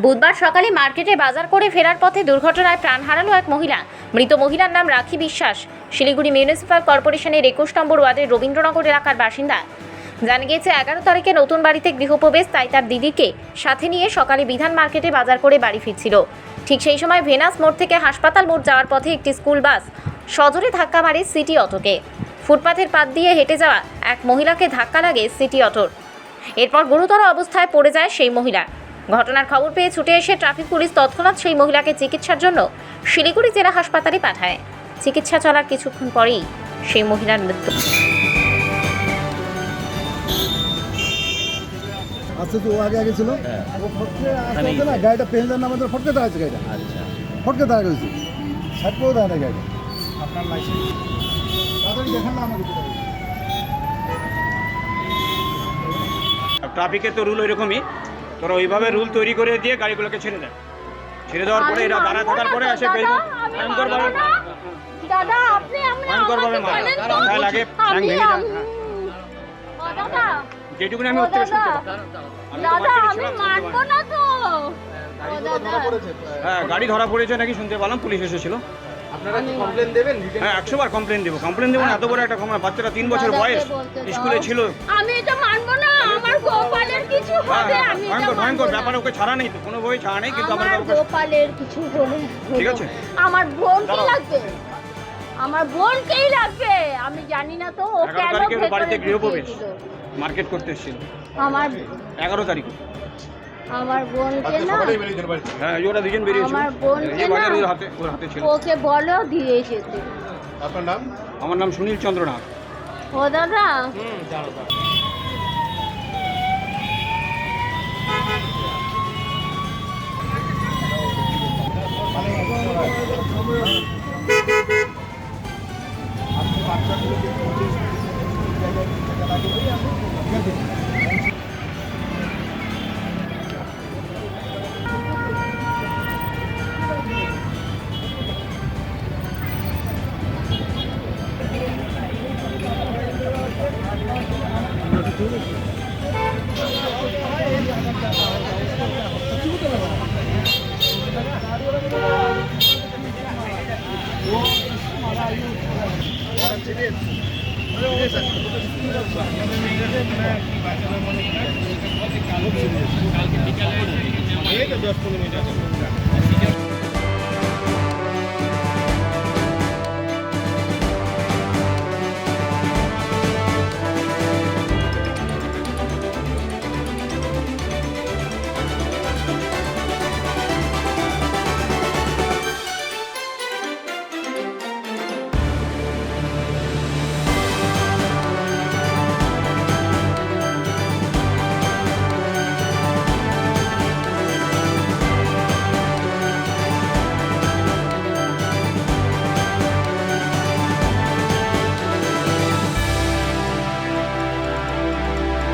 বুধবার সকালে মার্কেটে বাজার করে ফেরার পথে দুর্ঘটনায় প্রাণ হারালো এক মহিলা। মৃত মহিলার নাম রাখি বিশ্বাস, শিলিগুড়ি মিউনিসিপ্যাল কর্পোরেশনের 21 নম্বর ওয়ার্ডের রবীন্দ্রনগর এলাকার বাসিন্দা। জানা গিয়েছে 11 তারিখে নতুন বাড়িতে গৃহপ্রবেশ, তাই তার দিদিকে সাথে নিয়ে সকালে বিধান মার্কেটে বাজার করে বাড়ি ফিরছিল। ঠিক সেই সময় ভেনাস মোড় থেকে হাসপাতাল মোড় যাওয়ার পথে একটি স্কুল বাস সজোরে ধাক্কা মারে সিটি অটোকে। ফুটপাথের পাশ দিয়ে হেঁটে যাওয়া এক মহিলাকে ধাক্কা লাগে সিটি অটোর। এরপর গুরুতর অবস্থায় পড়ে যায় সেই মহিলা। ঘটনার খবর পেয়ে ছুটে এসে ট্রাফিক পুলিশ তৎক্ষণাৎ সেই মহিলাকে চিকিৎসার জন্য শিলিগুড়ি জেলা হাসপাতালে পাঠায়। চিকিৎসা চলার কিছুক্ষণ পরেই সেই মহিলার মৃত্যু। আচ্ছা, তো ও আগে ছিল ও ফটকে আসতে না, গাড়িটা প্যাসেঞ্জার না আমাদের ফটকে দাঁড়াচ্ছে, গাড়িটা ফটকে দাঁড়া গেছে, সাইড করে দাঁড়ায় গাড়িটা। আপনার লাইসেন্স তাড়াতাড়ি দেখান না আমাকে। ট্রাফিকের তো রুল ওইরকমই, তোরা ওইভাবে রুল তৈরি করে দিয়ে গাড়িগুলোকে ছেড়ে দেয়। ছেড়ে দেওয়ার পরে এরা দাঁড়া থাকার পরে এসে ভয়ঙ্করভাবে দাদা আপনি ভয়ঙ্করভাবে মাথায় লাগে, ঠ্যাং ভেঙে যায়। দাদা যেটুকুনি আমি উত্তরে শুনতে পাই। দাদা আমি মারবো না তো। হ্যাঁ, গাড়ি ধরা পড়েছে নাকি শুনতে পেলাম, পুলিশ এসেছিল। আপনারা কি কমপ্লেন দেবেন? হ্যাঁ, 100 বার কমপ্লেন দেবো। কমপ্লেন দেবো না, এত বড় একটা ক্ষমতা, বাচ্চাটা 3 বছর বয়স, স্কুলে ছিল। আমি এটা মানবো না, আমার গোপালের কিছু হবে। আমি ভয়ঙ্কর ভয়ঙ্কর ব্যাপার, ওকে ছাড়া নেই তো, কোনো বই ছাড়া নেই, কিন্তু আমার আমার গোপালের কিছু হলে ঠিক আছে। আমার বোনকে লাগবে, আমার বোনকেই লাগবে। আমি জানি না তো ও 11 কেন তারিখে ভেতরে বাড়িতে গৃহপ্রবেশ, ঢুকিয়ে দিল। মার্কেট করতে এসেছিল। আমার 11 তারিখ। আমার বোনকে না, হ্যাঁ, ওরা দুজন বেরিয়েছিল। আমার বোনকে এই বাজার না, ওর হাতে ছিল। ওকে বলো দিয়ে যেতে। আপনার নাম? আমার নাম সুনীল চন্দ্রনাথ। ও দাদা কালকে বিকালে 10-15 মিনিট আছে।